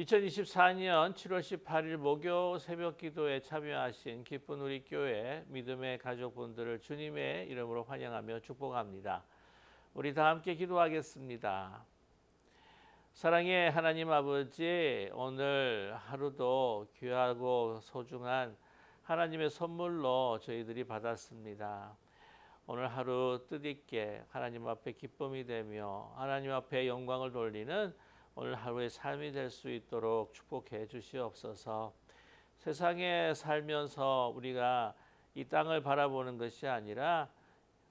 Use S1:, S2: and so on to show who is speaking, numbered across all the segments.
S1: 2024년 7월 18일 목요 새벽 기도에 참여하신 기쁜 우리 교회 믿음의 가족분들을 주님의 이름으로 환영하며 축복합니다. 우리 다 함께 기도하겠습니다. 사랑의 하나님 아버지, 오늘 하루도 귀하고 소중한 하나님의 선물로 저희들이 받았습니다. 오늘 하루 뜻있게 하나님 앞에 기쁨이 되며 하나님 앞에 영광을 돌리는 오늘 하루의 삶이 될 수 있도록 축복해 주시옵소서. 세상에 살면서 우리가 이 땅을 바라보는 것이 아니라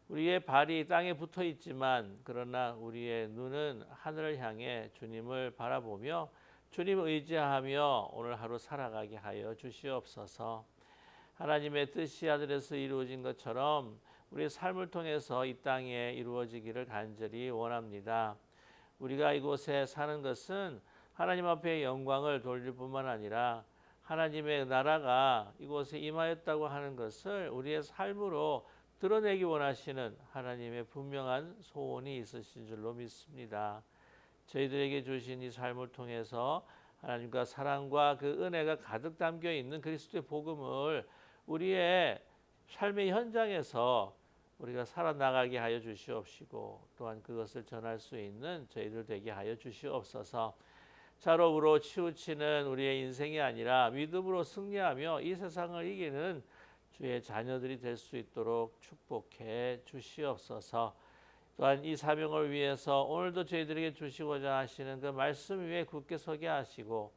S1: 우리의 발이 땅에 붙어 있지만 그러나 우리의 눈은 하늘을 향해 주님을 바라보며 주님 의지하며 오늘 하루 살아가게 하여 주시옵소서. 하나님의 뜻이 하늘에서 이루어진 것처럼 우리의 삶을 통해서 이 땅에 이루어지기를 간절히 원합니다. 우리가 이곳에 사는 것은 하나님 앞에 영광을 돌릴 뿐만 아니라 하나님의 나라가 이곳에 임하였다고 하는 것을 우리의 삶으로 드러내기 원하시는 하나님의 분명한 소원이 있으신 줄로 믿습니다. 저희들에게 주신 이 삶을 통해서 하나님과 사랑과 그 은혜가 가득 담겨 있는 그리스도의 복음을 우리의 삶의 현장에서 우리가 살아나가게 하여 주시옵시고 또한 그것을 전할 수 있는 저희들 되게 하여 주시옵소서. 자력으로 치우치는 우리의 인생이 아니라 믿음으로 승리하며 이 세상을 이기는 주의 자녀들이 될 수 있도록 축복해 주시옵소서. 또한 이 사명을 위해서 오늘도 저희들에게 주시고자 하시는 그 말씀 위에 굳게 서게 하시고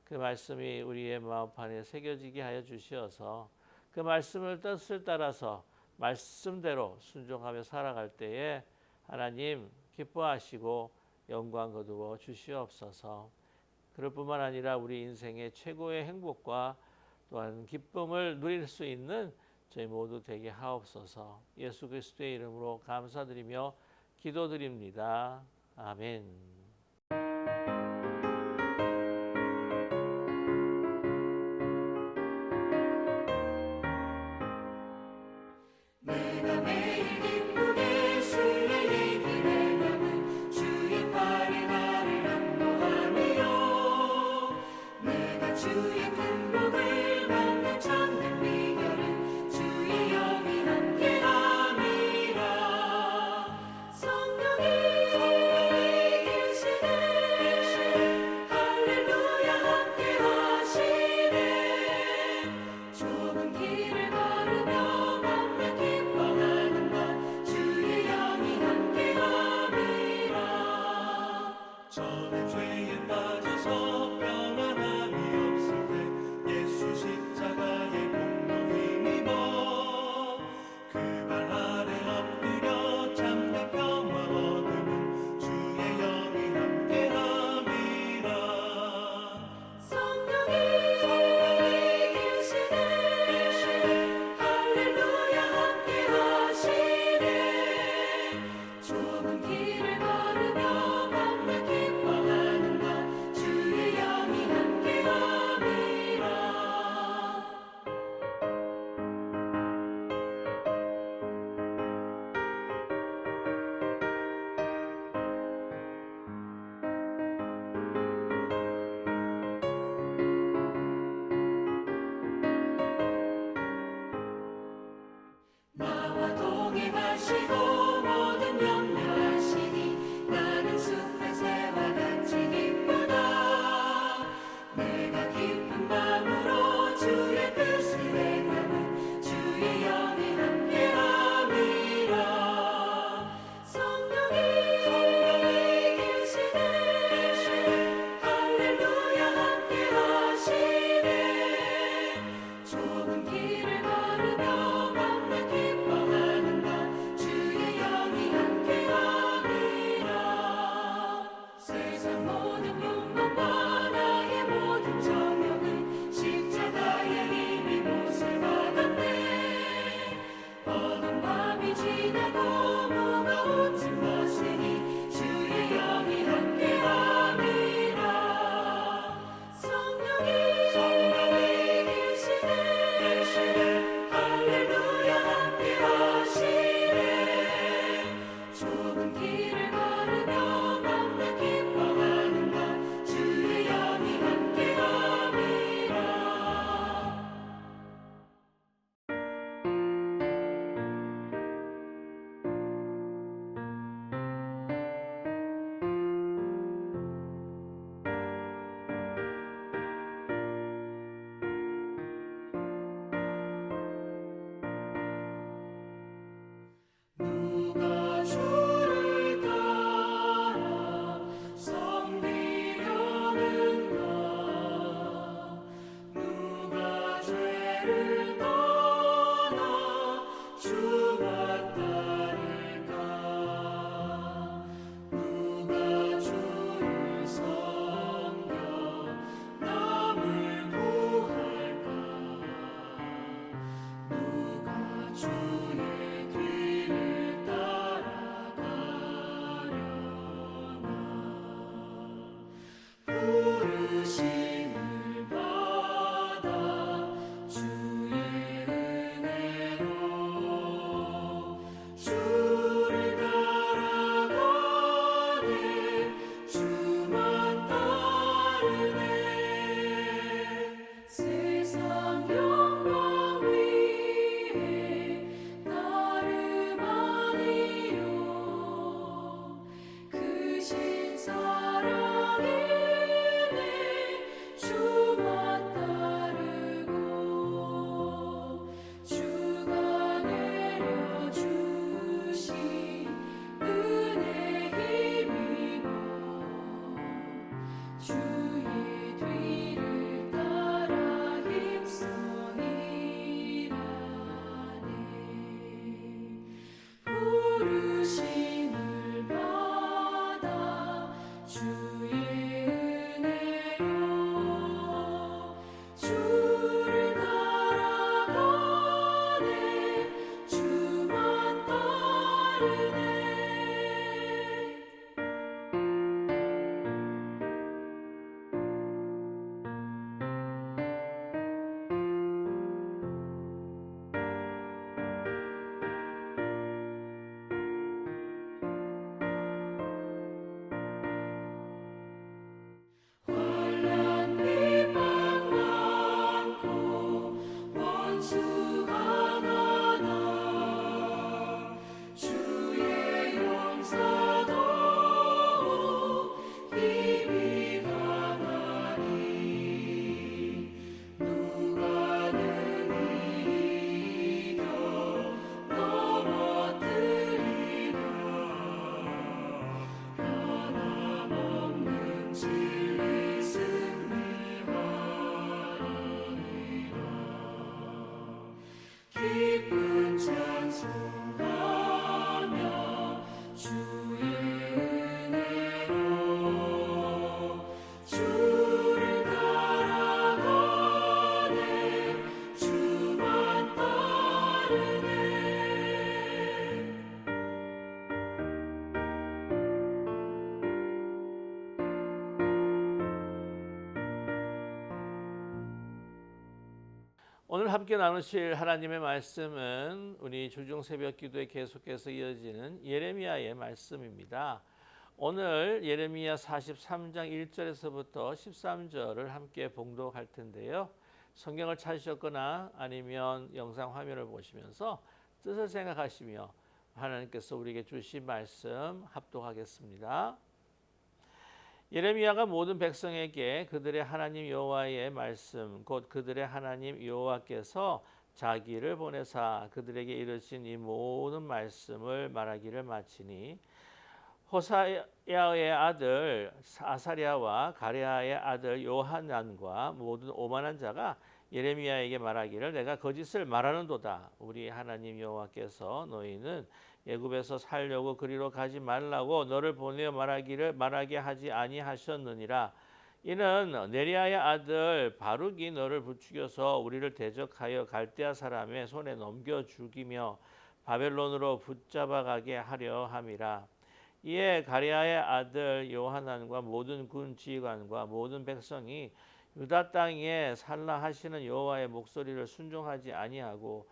S1: 그 말씀이 우리의 마음판에 새겨지게 하여 주시어서 그 말씀을 뜻을 따라서 말씀대로 순종하며 살아갈 때에 하나님 기뻐하시고 영광 거두어 주시옵소서. 그럴 뿐만 아니라 우리 인생의 최고의 행복과 또한 기쁨을 누릴 수 있는 저희 모두 되게 하옵소서. 예수 그리스도의 이름으로 감사드리며 기도드립니다. 아멘.
S2: 기쁜 찬송하며 주의 은혜로 주를 따라가네 주만 따르네.
S1: 오늘 함께 나누실 하나님의 말씀은 우리 주중 새벽 기도에 계속해서 이어지는 예레미야의 말씀입니다. 오늘 예레미야 43장 1절에서부터 13절을 함께 봉독할 텐데요. 성경을 찾으셨거나 아니면 영상 화면을 보시면서 뜻을 생각하시며 하나님께서 우리에게 주신 말씀 합독하겠습니다. 예레미야가 모든 백성에게 그들의 하나님 여호와의 말씀 곧 그들의 하나님 여호와께서 자기를 보내사 그들에게 이르신 이 모든 말씀을 말하기를 마치니 호사야의 아들 아사랴와 가랴의 아들 요하난과 모든 오만한 자가 예레미야에게 말하기를 내가 거짓을 말하는도다. 우리 하나님 여호와께서 너희는 애굽에서 살려고 그리로 가지 말라고 너를 보내어 말하게 하지 아니하셨느니라. 이는 네리야의 아들 바룩이 너를 부추겨서 우리를 대적하여 갈대아 사람의 손에 넘겨 죽이며 바벨론으로 붙잡아가게 하려 함이라. 이에 가랴의 아들 요하난과 모든 군 지휘관과 모든 백성이 유다 땅에 살라 하시는 여호와의 목소리를 순종하지 아니하고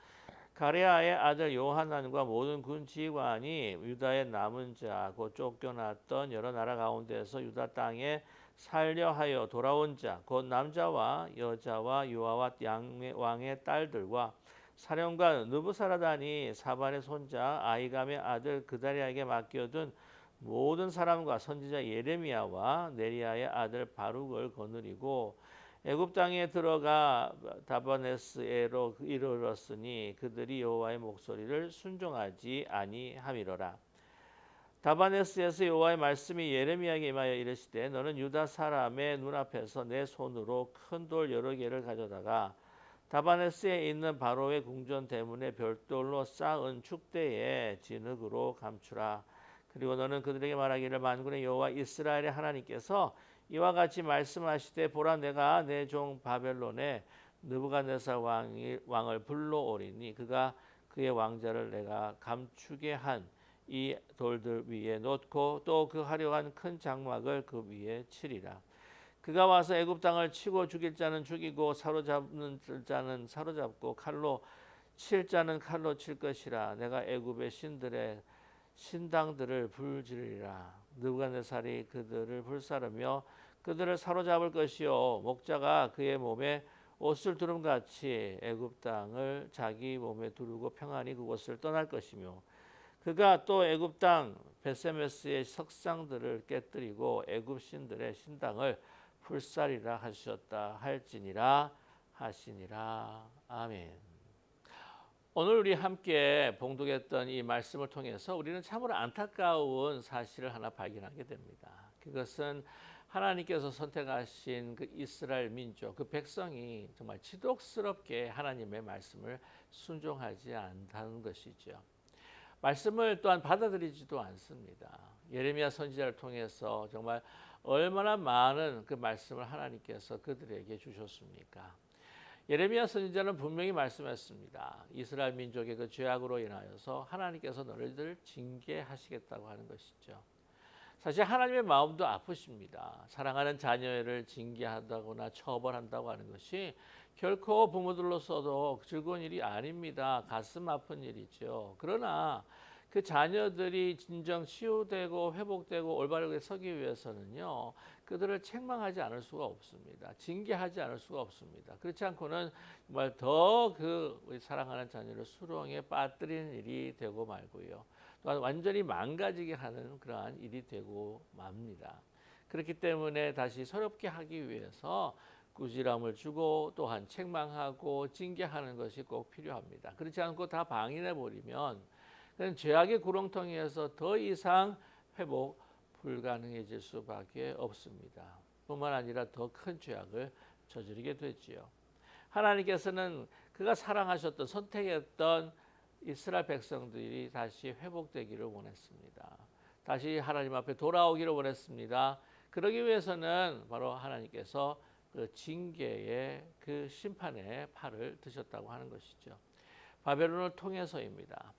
S1: 가랴의 아들 요하난과 모든 군 지휘관이 유다의 남은 자 곧 쫓겨났던 여러 나라 가운데서 유다 땅에 살려 하여 돌아온 자 곧 남자와 여자와 유아와 왕의 딸들과 사령관 느부사라단이 사반의 손자 아이감의 아들 그다리아에게 맡겨둔 모든 사람과 선지자 예레미야와 네리야의 아들 바룩을 거느리고 애굽 땅에 들어가 다바네스에로 이르렀으니 그들이 여호와의 목소리를 순종하지 아니함이로라. 다바네스에서 여호와의 말씀이 예레미야에게 임하여 이르시되 너는 유다 사람의 눈앞에서 내 손으로 큰 돌 여러 개를 가져다가 다바네스에 있는 바로의 궁전 대문에 별돌로 쌓은 축대에 진흙으로 감추라. 그리고 너는 그들에게 말하기를 만군의 여호와 이스라엘의 하나님께서 이와 같이 말씀하시되 보라 내가 내 종 바벨론에 느부갓네살 왕을 불러오리니 그가 그의 왕자를 내가 감추게 한 이 돌들 위에 놓고 또 그 화려한 큰 장막을 그 위에 치리라. 그가 와서 애굽 땅을 치고 죽일 자는 죽이고 사로잡는 자는 사로잡고 칼로 칠 자는 칼로 칠 것이라. 내가 애굽의 신들의 신당들을 불지르리라. 느부갓네살이 그들을 불사르며 그들을 사로잡을 것이요 목자가 그의 몸에 옷을 두름같이 애굽 땅을 자기 몸에 두르고 평안히 그곳을 떠날 것이며 그가 또 애굽 땅 베세메스의 석상들을 깨뜨리고 애굽 신들의 신당을 불사리라 하셨다 할지니라 하시니라. 아멘. 오늘 우리 함께 봉독했던 이 말씀을 통해서 우리는 참으로 안타까운 사실을 하나 발견하게 됩니다. 그것은 하나님께서 선택하신 그 이스라엘 민족, 그 백성이 정말 지독스럽게 하나님의 말씀을 순종하지 않다는 것이죠. 말씀을 또한 받아들이지도 않습니다. 예레미야 선지자를 통해서 정말 얼마나 많은 그 말씀을 하나님께서 그들에게 주셨습니까? 예레미야 선지자는 분명히 말씀했습니다. 이스라엘 민족의 그 죄악으로 인하여서 하나님께서 너희들을 징계하시겠다고 하는 것이죠. 사실 하나님의 마음도 아프십니다. 사랑하는 자녀를 징계한다거나 처벌한다고 하는 것이 결코 부모들로서도 즐거운 일이 아닙니다. 가슴 아픈 일이죠. 그러나 그 자녀들이 진정 치유되고 회복되고 올바르게 서기 위해서는요. 그들을 책망하지 않을 수가 없습니다. 징계하지 않을 수가 없습니다. 그렇지 않고는 정말 더 우리 사랑하는 자녀를 수렁에 빠뜨리는 일이 되고 말고요. 또한 완전히 망가지게 하는 그러한 일이 되고 맙니다. 그렇기 때문에 다시 서럽게 하기 위해서 꾸지람을 주고 또한 책망하고 징계하는 것이 꼭 필요합니다. 그렇지 않고 다 방인해 버리면 그런 죄악의 구렁텅이에서 더 이상 회복 불가능해질 수밖에 없습니다. 뿐만 아니라 더 큰 죄악을 저지르게 되지요. 하나님께서는 그가 사랑하셨던 선택했던 이스라엘 백성들이 다시 회복되기를 원했습니다. 다시 하나님 앞에 돌아오기를 원했습니다. 그러기 위해서는 바로 하나님께서 그 징계의 그 심판의 팔을 드셨다고 하는 것이죠. 바벨론을 통해서입니다.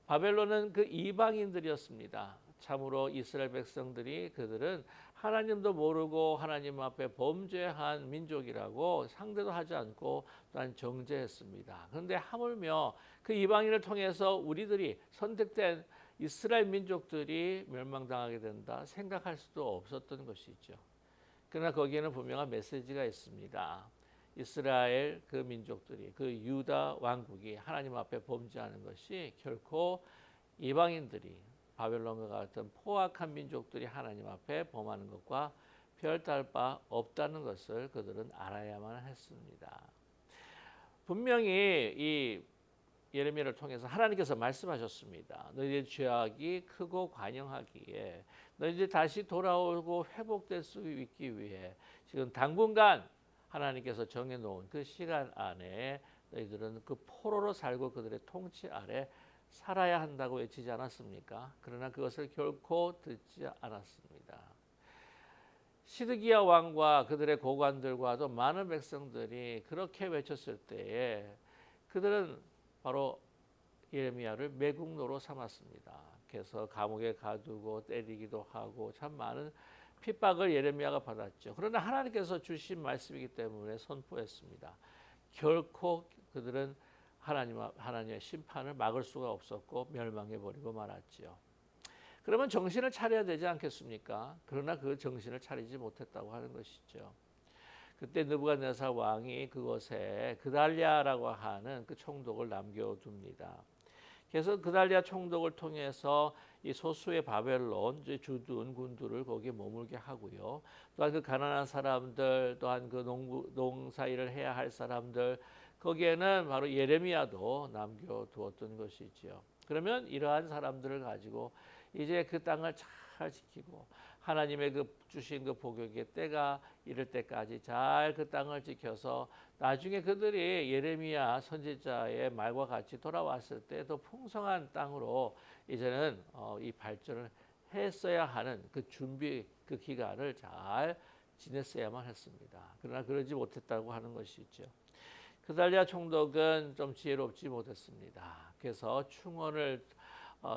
S1: 바벨론은 그 이방인들이었습니다. 참으로 이스라엘 백성들이 그들은 하나님도 모르고 하나님 앞에 범죄한 민족이라고 상대도 하지 않고 또한 정죄했습니다. 그런데 하물며 그 이방인을 통해서 우리들이 선택된 이스라엘 민족들이 멸망당하게 된다 생각할 수도 없었던 것이죠. 그러나 거기에는 분명한 메시지가 있습니다. 이스라엘 그 민족들이 그 유다 왕국이 하나님 앞에 범죄하는 것이 결코 이방인들이 바벨론과 같은 포악한 민족들이 하나님 앞에 범하는 것과 별다를 바 없다는 것을 그들은 알아야만 했습니다. 분명히 이 예레미야를 통해서 하나님께서 말씀하셨습니다. 너희의 죄악이 크고 관영하기에 너희들이 다시 돌아오고 회복될 수 있기 위해 지금 당분간 하나님께서 정해놓은 그 시간 안에 너희들은 그 포로로 살고 그들의 통치 아래 살아야 한다고 외치지 않았습니까? 그러나 그것을 결코 듣지 않았습니다. 시드기야 왕과 그들의 고관들과도 많은 백성들이 그렇게 외쳤을 때에 그들은 바로 예레미야를 매국노로 삼았습니다. 그래서 감옥에 가두고 때리기도 하고 참 많은 핍박을 예레미야가 받았죠. 그러나 하나님께서 주신 말씀이기 때문에 선포했습니다. 결코 그들은 하나님의 심판을 막을 수가 없었고 멸망해 버리고 말았지요. 그러면 정신을 차려야 되지 않겠습니까? 그러나 그 정신을 차리지 못했다고 하는 것이죠. 그때 느부갓네살 왕이 그곳에 그달랴라고 하는 그 총독을 남겨둡니다. 그래서 그달랴 총독을 통해서 이 소수의 바벨론 주둔 군두를 거기에 머물게 하고요. 또한 그 가난한 사람들, 또한 그 농사일을 해야 할 사람들, 거기에는 바로 예레미야도 남겨두었던 것이지요. 그러면 이러한 사람들을 가지고 이제 그 땅을 잘 지키고 하나님의 그 주신 그 복역의 때가 이를 때까지 잘 그 땅을 지켜서 나중에 그들이 예레미야 선지자의 말과 같이 돌아왔을 때 더 풍성한 땅으로 이제는 이 발전을 했어야 하는 그 준비 그 기간을 잘 지냈어야만 했습니다. 그러나 그러지 못했다고 하는 것이죠. 그달랴 총독은 좀 지혜롭지 못했습니다. 그래서 충원을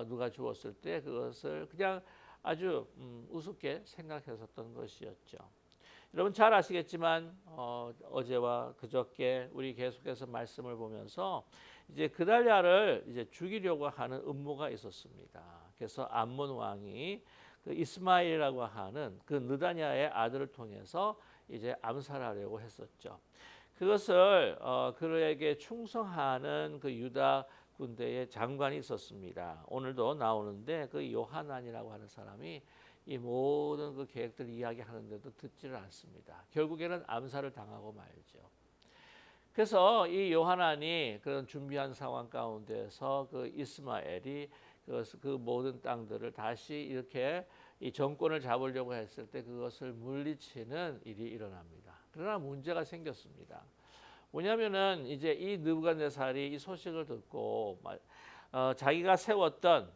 S1: 누가 주었을 때 그것을 그냥 아주 우습게 생각했었던 것이었죠. 여러분 잘 아시겠지만 어제와 그저께 우리 계속해서 말씀을 보면서 이제 그달랴를 이제 죽이려고 하는 음모가 있었습니다. 그래서 암몬 왕이 그 이스마엘이라고 하는 그 느다냐의 아들을 통해서 이제 암살하려고 했었죠. 그것을 그에게 충성하는 그 유다 군대의 장관이 있었습니다. 오늘도 나오는데 그 요하난이라고 하는 사람이 이 모든 그 계획들을 이야기하는데도 듣지를 않습니다. 결국에는 암살을 당하고 말죠. 그래서 이 요하난이 그런 준비한 상황 가운데서 그 이스마엘이 그 모든 땅들을 다시 이렇게 이 정권을 잡으려고 했을 때 그것을 물리치는 일이 일어납니다. 그러나 문제가 생겼습니다. 뭐냐면은 이제 이 느부갓네살이 이 소식을 듣고 자기가 세웠던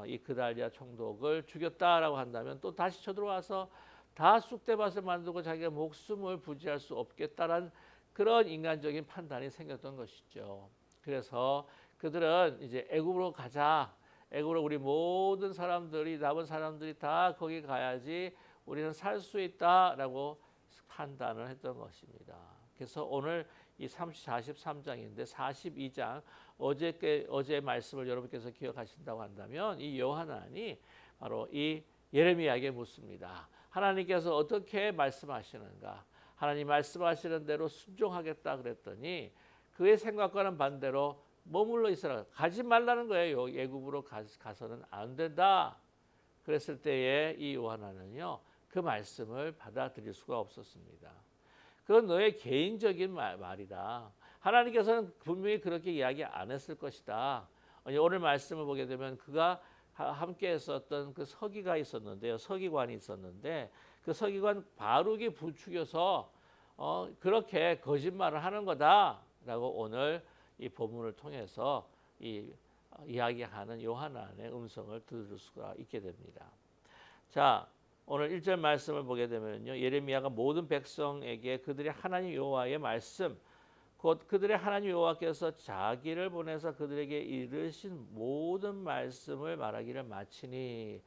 S1: 이 그달랴 총독을 죽였다라고 한다면 또 다시 쳐들어와서 다 쑥대밭을 만들고 자기가 목숨을 부지할 수 없겠다라는 그런 인간적인 판단이 생겼던 것이죠. 그래서 그들은 이제 애굽으로 가자. 애굽으로 우리 모든 사람들이 남은 사람들이 다 거기 가야지 우리는 살 수 있다라고 판단을 했던 것입니다. 그래서 오늘 이 43장인데 42장 어제 말씀을 여러분께서 기억하신다고 한다면 이 요하난이 바로 이 예레미야에게 묻습니다. 하나님께서 어떻게 말씀하시는가? 하나님 말씀하시는 대로 순종하겠다 그랬더니 그의 생각과는 반대로 머물러 있으라. 가지 말라는 거예요. 애굽으로 가서는 안 된다. 그랬을 때에 이 요하난은요. 그 말씀을 받아들일 수가 없었습니다. 그건 너의 개인적인 말이다. 하나님께서는 분명히 그렇게 이야기 안 했을 것이다. 오늘 말씀을 보게 되면 그가 함께 했었던 그 서기가 있었는데요. 서기관이 있었는데 그 서기관 바룩이 부추겨서 그렇게 거짓말을 하는 거다라고 오늘 이 본문을 통해서 이야기하는 요하나의 음성을 들을 수가 있게 됩니다. 자, 오늘 1절 말씀을 보게 되면요. 예레미야가 모든 백성에게 그들의 하나님 여호와의 말씀, 곧 그들의 하나님 여호와께서 자기를 보내서 그들에게 이르신 모든 말씀을 말하기를 마치니,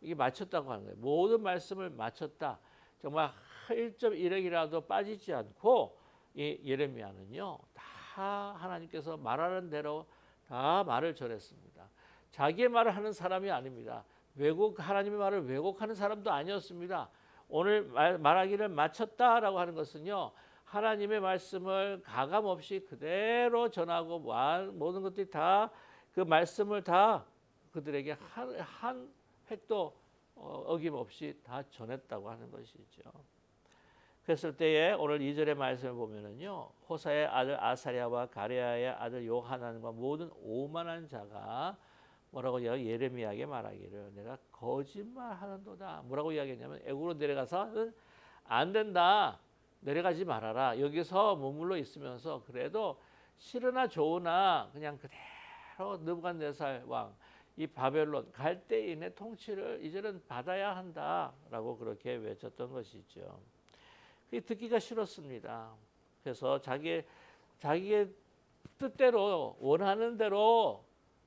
S1: 이게 마쳤다고 하는 거예요. 모든 말씀을 마쳤다. 정말 1.1핵이라도 빠지지 않고 이 예레미야는요. 다 하나님께서 말하는 대로 다 말을 전했습니다. 자기의 말을 하는 사람이 아닙니다. 하나님의 말을 왜곡하는 사람도 아니었습니다. 오늘 말하기를 마쳤다라고 하는 것은요. 하나님의 말씀을 가감 없이 그대로 전하고 모든 것들이 다 그 말씀을 다 그들에게 한 획도 어김없이 다 전했다고 하는 것이죠. 그랬을 때에 오늘 2절의 말씀을 보면은요. 호사의 아들 아사랴와 가랴의 아들 요하난과 모든 오만한 자가 뭐라고 예레미야에게 말하기를 내가 거짓말하는도다. 뭐라고 이야기했냐면 애굽으로 내려가서는 안 된다. 내려가지 말아라. 여기서 머물러 있으면서 그래도 싫으나 좋으나 그냥 그대로 느부갓네살 왕, 이 바벨론 갈대인의 통치를 이제는 받아야 한다라고 그렇게 외쳤던 것이죠. 그게 듣기가 싫었습니다. 그래서 자기의 뜻대로 원하는 대로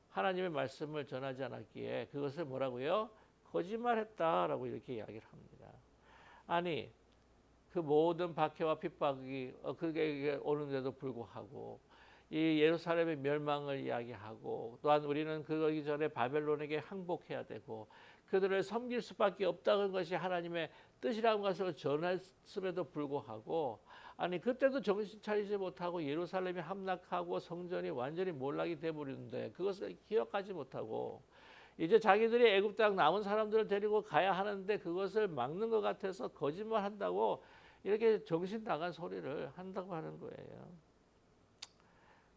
S1: 하나님의 말씀을 전하지 않았기에 그것을 뭐라고요? 거짓말했다라고 이렇게 이야기를 합니다. 아니 그 모든 박해와 핍박이 그게 오는데도 불구하고 이 예루살렘의 멸망을 이야기하고 또한 우리는 그러기 전에 바벨론에게 항복해야 되고 그들을 섬길 수밖에 없다는 것이 하나님의 뜻이라는 것을 전했음에도 불구하고 아니 그때도 정신 차리지 못하고 예루살렘이 함락하고 성전이 완전히 몰락이 돼버리는데 그것을 기억하지 못하고 이제 자기들이 애굽 땅 남은 사람들을 데리고 가야 하는데 그것을 막는 것 같아서 거짓말한다고 이렇게 정신 나간 소리를 한다고 하는 거예요.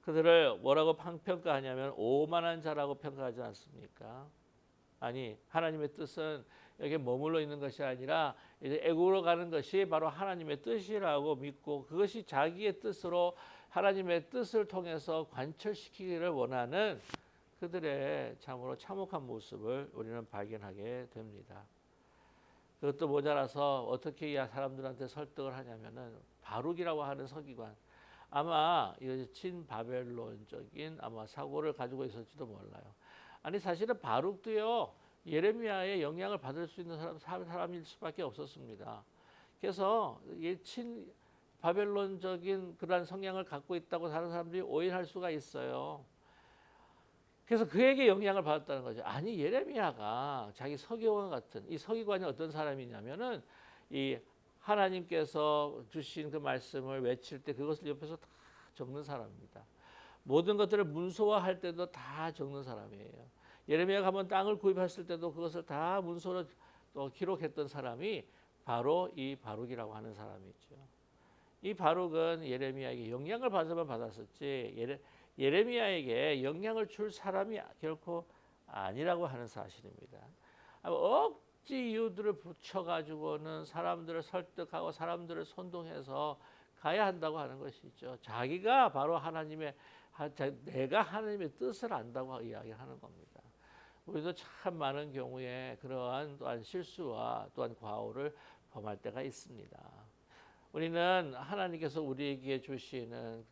S1: 그들을 뭐라고 평가하냐면 오만한 자라고 평가하지 않습니까? 아니 하나님의 뜻은 여기 머물러 있는 것이 아니라 이제 애굽으로 가는 것이 바로 하나님의 뜻이라고 믿고 그것이 자기의 뜻으로 하나님의 뜻을 통해서 관철시키기를 원하는 그들의 참으로 참혹한 모습을 우리는 발견하게 됩니다. 그것도 모자라서 어떻게 사람들한테 설득을 하냐면은 바룩이라고 하는 서기관 아마 이 친바벨론적인 아마 사고를 가지고 있을지도 몰라요. 아니 사실은 바룩도요 예레미야의 영향을 받을 수 있는 사람일 수밖에 없었습니다. 그래서 이 친바벨론적인 그러한 성향을 갖고 있다고 다른 사람들이 오해할 수가 있어요. 그래서 그에게 영향을 받았다는 거죠. 아니 예레미야가 자기 서기관 같은 이 서기관이 어떤 사람이냐면은 이 하나님께서 주신 그 말씀을 외칠 때 그것을 옆에서 다 적는 사람입니다. 모든 것들을 문서화할 때도 다 적는 사람이에요. 예레미야가 한번 땅을 구입했을 때도 그것을 다 문서로 또 기록했던 사람이 바로 이 바룩이라고 하는 사람이죠. 이 바룩은 예레미야에게 영향을 받으면 받았었지 예레미야에게 영향을 줄 사람이 결코 아니라고 하는 사실입니다. 억지 이유들을 붙여가지고는 사람들을 설득하고 사람들을 선동해서 가야 한다고 하는 것이죠. 자기가 바로 내가 하나님의 뜻을 안다고 이야기하는 겁니다. 우리도 참 많은 경우에 그러한 또한 실수와 또한 과오를 범할 때가 있습니다. 우리는 하나님께서 우리에게 주시는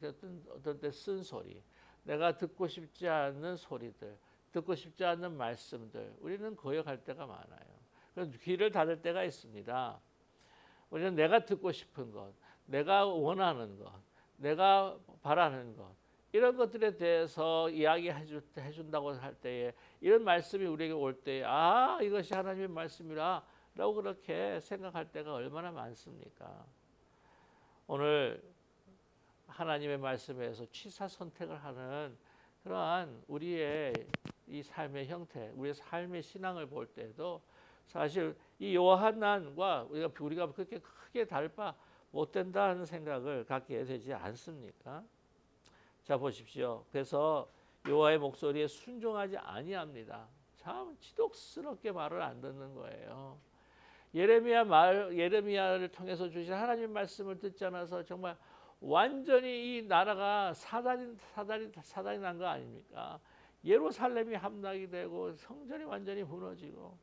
S1: 어떤 때 쓴소리, 내가 듣고 싶지 않는 소리들, 듣고 싶지 않는 말씀들, 우리는 거역할 때가 많아요. 그래서 귀를 닫을 때가 있습니다. 우리는 내가 듣고 싶은 것, 내가 원하는 것, 내가 바라는 것, 이런 것들에 대해서 이야기해준다고 할 때에 이런 말씀이 우리에게 올 때에 이것이 하나님의 말씀이라 라고 그렇게 생각할 때가 얼마나 많습니까? 오늘 하나님의 말씀에서 취사 선택을 하는 그러한 우리의 이 삶의 형태, 우리의 삶의 신앙을 볼 때도 사실 이 요한난과 우리가 그렇게 크게 다를 바 못 된다는 생각을 갖게 되지 않습니까? 자 보십시오. 그래서 여호와의 목소리에 순종하지 아니합니다. 참 지독스럽게 말을 안 듣는 거예요. 예레미야를 통해서 주신 하나님의 말씀을 듣지 않아서 정말 완전히 이 나라가 사단이 난 거 아닙니까? 예루살렘이 함락이 되고 성전이 완전히 무너지고,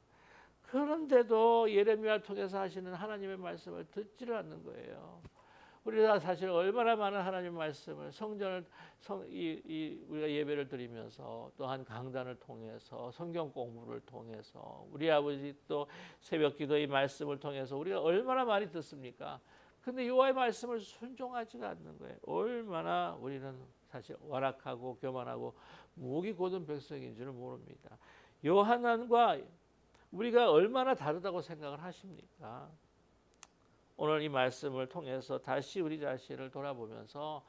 S1: 그런데도 예레미야를 통해서 하시는 하나님의 말씀을 듣지를 않는 거예요. 우리가 사실 얼마나 많은 하나님의 말씀을 성전을 우리가 예배를 드리면서, 또한 강단을 통해서, 성경 공부를 통해서, 우리 아버지 또 새벽 기도의 말씀을 통해서 우리가 얼마나 많이 듣습니까? 근데 여호와의 말씀을 순종하지가 않는 거예요. 얼마나 우리는 사실 완악하고 교만하고 목이 곧은 백성인 줄 모릅니다. 요한안과 우리가 얼마나 다르다고 생각을 하십니까? 오늘 이 말씀을 통해서 다시 우리 자신을 돌아보면서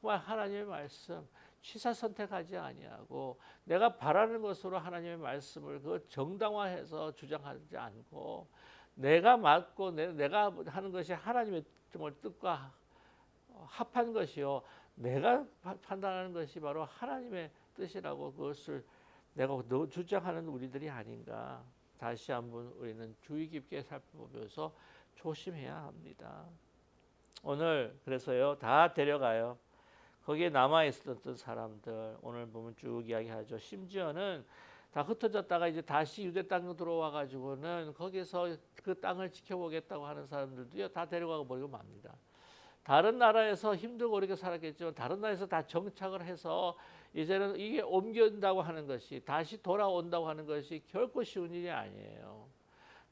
S1: 정말 하나님의 말씀 취사 선택하지 아니하고, 내가 바라는 것으로 하나님의 말씀을 그 정당화해서 주장하지 않고, 내가 맞고 내가 하는 것이 하나님의 정말 뜻과 합한 것이요, 내가 판단하는 것이 바로 하나님의 뜻이라고, 그것을 내가 주장하는 우리들이 아닌가. 다시 한번 우리는 주의 깊게 살펴보면서 조심해야 합니다. 오늘 그래서요, 다 데려가요. 거기에 남아 있었던 사람들 오늘 보면 쭉 이야기하죠. 심지어는 다 흩어졌다가 이제 다시 유대 땅으로 들어와 가지고는 거기서 그 땅을 지켜보겠다고 하는 사람들도요, 다 데려가 버리고 맙니다. 다른 나라에서 힘들고 어렵게 살았겠지만 다른 나라에서 다 정착을 해서 이제는 이게 옮겨온다고 하는 것이, 다시 돌아온다고 하는 것이 결코 쉬운 일이 아니에요.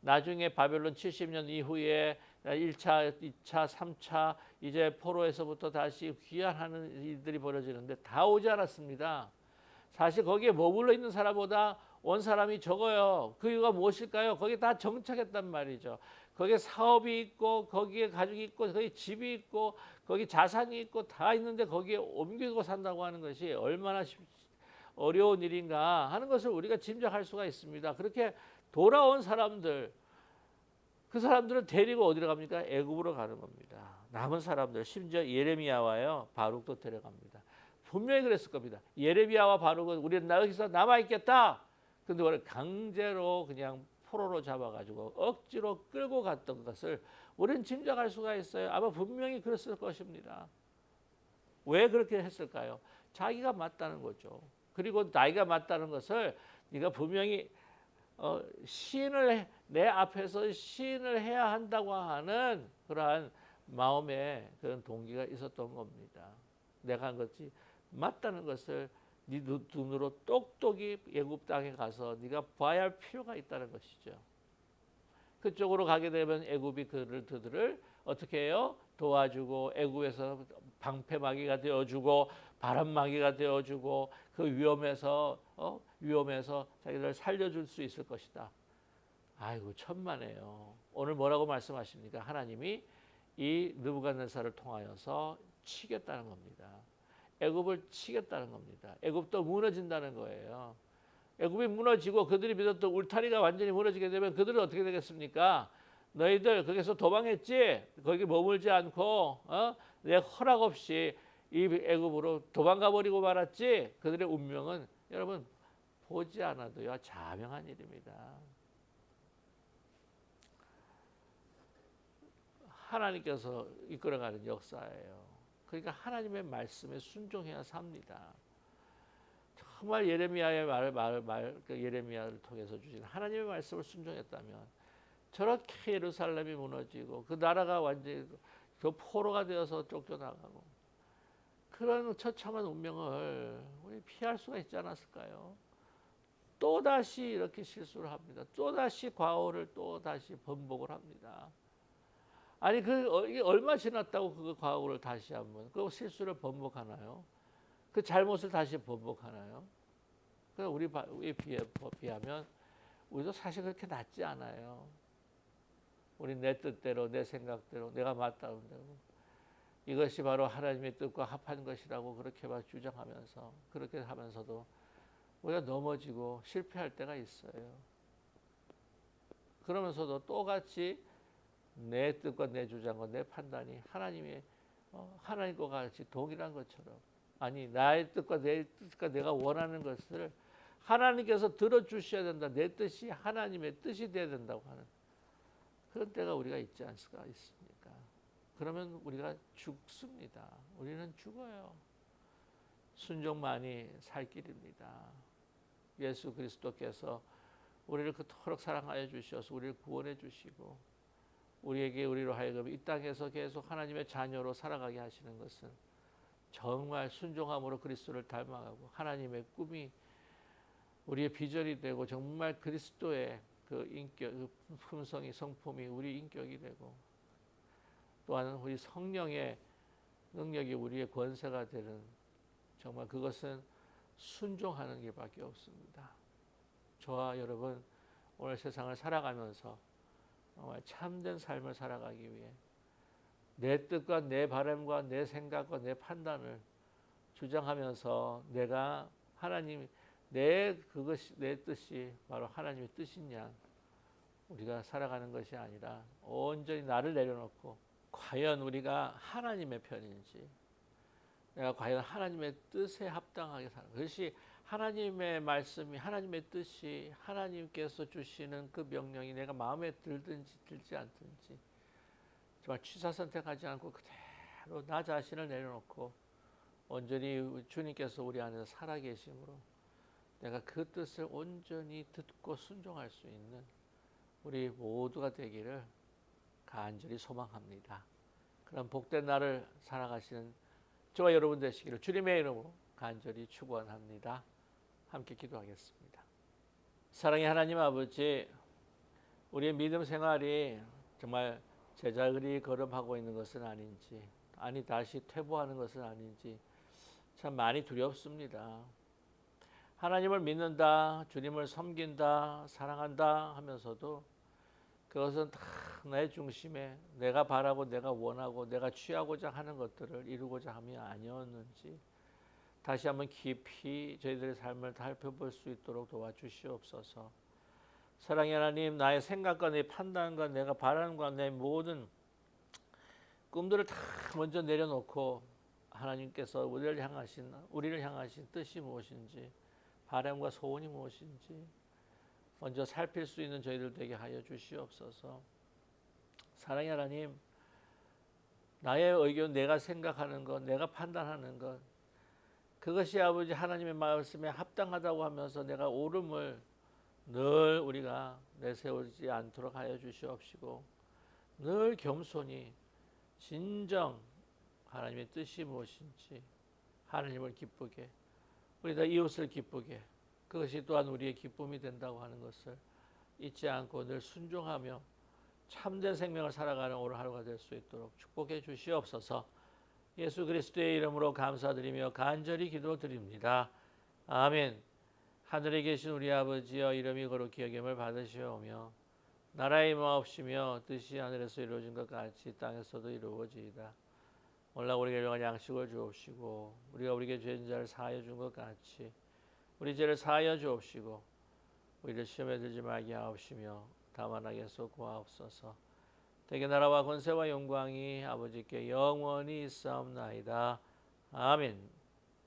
S1: 나중에 바벨론 70년 이후에 1차, 2차, 3차 이제 포로에서부터 다시 귀환하는 일들이 벌어지는데 다 오지 않았습니다. 사실 거기에 머물러 있는 사람보다 온 사람이 적어요. 그 이유가 무엇일까요? 거기에 다 정착했단 말이죠. 거기에 사업이 있고, 거기에 가족이 있고, 거기 집이 있고, 거기 자산이 있고 다 있는데 거기에 옮기고 산다고 하는 것이 얼마나 어려운 일인가 하는 것을 우리가 짐작할 수가 있습니다. 그렇게 돌아온 사람들, 그 사람들은 데리고 어디로 갑니까? 애굽으로 가는 겁니다. 남은 사람들, 심지어 예레미야와요, 바룩도 데려갑니다. 분명히 그랬을 겁니다. 예레미야와 바룩은 우리는 여기서 남아 있겠다. 근데 우리를 강제로 그냥 포로로 잡아가지고 억지로 끌고 갔던 것을 우리는 짐작할 수가 있어요. 아마 분명히 그랬을 것입니다. 왜 그렇게 했을까요? 자기가 맞다는 거죠. 그리고 나이가 맞다는 것을 네가 분명히 시인을 내 앞에서 시인을 해야 한다고 하는 그러한 마음의 그런 동기가 있었던 겁니다. 내가 한 것이 맞다는 것을 네 눈으로 똑똑히 애굽 땅에 가서 네가 봐야 할 필요가 있다는 것이죠. 그쪽으로 가게 되면 애굽이 그들을 어떻게 해요? 도와주고, 애굽에서 방패막이가 되어주고, 바람막이가 되어주고, 그 위험에서 자기들을 살려줄 수 있을 것이다. 아이고 천만에요. 오늘 뭐라고 말씀하십니까? 하나님이 이 느부갓네살을 통하여서 치겠다는 겁니다. 애굽을 치겠다는 겁니다. 애굽도 무너진다는 거예요. 애굽이 무너지고 그들이 믿었던 울타리가 완전히 무너지게 되면 그들은 어떻게 되겠습니까? 너희들 거기서 도망했지? 거기 머물지 않고 내 허락 없이 이 애굽으로 도망가 버리고 말았지? 그들의 운명은 여러분 보지 않아도요, 자명한 일입니다. 하나님께서 이끌어가는 역사예요. 그러니까 하나님의 말씀에 순종해야 삽니다. 정말 예레미야의 예레미야를 통해서 주신 하나님의 말씀을 순종했다면 저렇게 예루살렘이 무너지고 그 나라가 완전히 그 포로가 되어서 쫓겨나가고 그런 처참한 운명을 우리 피할 수가 있지 않았을까요? 또다시 이렇게 실수를 합니다. 또다시 과오를 또다시 번복을 합니다. 아니 이게 얼마 지났다고 그 과오를 다시 한번 그 실수를 번복하나요? 그 잘못을 다시 번복하나요? 그럼 우리에 비하면 우리도 사실 그렇게 낫지 않아요. 우리 내 뜻대로, 내 생각대로, 내가 맞다는 대로 이것이 바로 하나님의 뜻과 합한 것이라고 그렇게 막 주장하면서 그렇게 하면서도 우리가 넘어지고 실패할 때가 있어요. 그러면서도 똑같이 내 뜻과 내 주장과 내 판단이 하나님과 같이 동일한 것처럼, 아니 나의 뜻과 내 뜻과 내가 원하는 것을 하나님께서 들어주셔야 된다. 내 뜻이 하나님의 뜻이 되어야 된다고 하는 그런 때가 우리가 있지 않습니까? 그러면 우리가 죽습니다. 우리는 죽어요. 순종만이 살 길입니다. 예수 그리스도께서 우리를 그토록 사랑하여 주셔서 우리를 구원해 주시고 우리로 하여금 이 땅에서 계속 하나님의 자녀로 살아가게 하시는 것은 정말 순종함으로 그리스도를 닮아가고 하나님의 꿈이 우리의 비전이 되고 정말 그리스도의 그 인격, 그 품성이 성품이 우리 인격이 되고 또한 우리 성령의 능력이 우리의 권세가 되는 정말 그것은 순종하는 길밖에 없습니다. 저와 여러분 오늘 세상을 살아가면서 정말 참된 삶을 살아가기 위해 내 뜻과 내 바람과 내 생각과 내 판단을 주장하면서 내가 하나님 그것이 내 뜻이 바로 하나님의 뜻이냐 우리가 살아가는 것이 아니라 온전히 나를 내려놓고 과연 우리가 하나님의 편인지 내가 과연 하나님의 뜻에 합당하게 사는 그것이 하나님의 말씀이 하나님의 뜻이 하나님께서 주시는 그 명령이 내가 마음에 들든지 들지 않든지 정말 취사 선택하지 않고 그대로 나 자신을 내려놓고 온전히 주님께서 우리 안에서 살아계심으로 내가 그 뜻을 온전히 듣고 순종할 수 있는 우리 모두가 되기를 간절히 소망합니다. 그런 복된 날을 살아가시는 저와 여러분 되시기를 주님의 이름으로 간절히 축원합니다. 함께 기도하겠습니다. 사랑의 하나님 아버지, 우리의 믿음 생활이 정말 제자들이 걸음하고 있는 것은 아닌지, 아니 다시 퇴보하는 것은 아닌지 참 많이 두렵습니다. 하나님을 믿는다, 주님을 섬긴다, 사랑한다 하면서도 그것은 다 나의 중심에 내가 바라고 내가 원하고 내가 취하고자 하는 것들을 이루고자 함이 아니었는지 다시 한번 깊이 저희들의 삶을 살펴볼 수 있도록 도와주시옵소서. 사랑의 하나님, 나의 생각과 내 판단과 내가 바라는 것과 내 모든 꿈들을 다 먼저 내려놓고 하나님께서 우리를 향하신 뜻이 무엇인지 바람과 소원이 무엇인지 먼저 살필 수 있는 저희들 되게 하여 주시옵소서. 사랑의 하나님, 나의 의견, 내가 생각하는 것, 내가 판단하는 것, 그것이 아버지 하나님의 말씀에 합당하다고 하면서 내가 옳음을 늘 우리가 내세우지 않도록 하여 주시옵시고 늘 겸손히 진정 하나님의 뜻이 무엇인지 하나님을 기쁘게 우리 다 이웃을 기쁘게 그것이 또한 우리의 기쁨이 된다고 하는 것을 잊지 않고 늘 순종하며 참된 생명을 살아가는 오늘 하루가 될 수 있도록 축복해 주시옵소서. 예수 그리스도의 이름으로 감사드리며 간절히 기도드립니다. 아멘. 하늘에 계신 우리 아버지여, 이름이 거룩히 여김을 받으시오며 나라의 임하옵시며 뜻이 하늘에서 이루어진 것 같이 땅에서도 이루어지이다. 오늘 우리에게 일용할 양식을 주옵시고 우리가 우리에게 죄진 자를 사하여 준 것 같이 우리 죄를 사하여 주옵시고 우리를 시험에 들지 말게 하옵시며 다만 악에서 구하옵소서. 대개 나라와 권세와 영광이 아버지께 영원히 있사옵나이다. 아멘.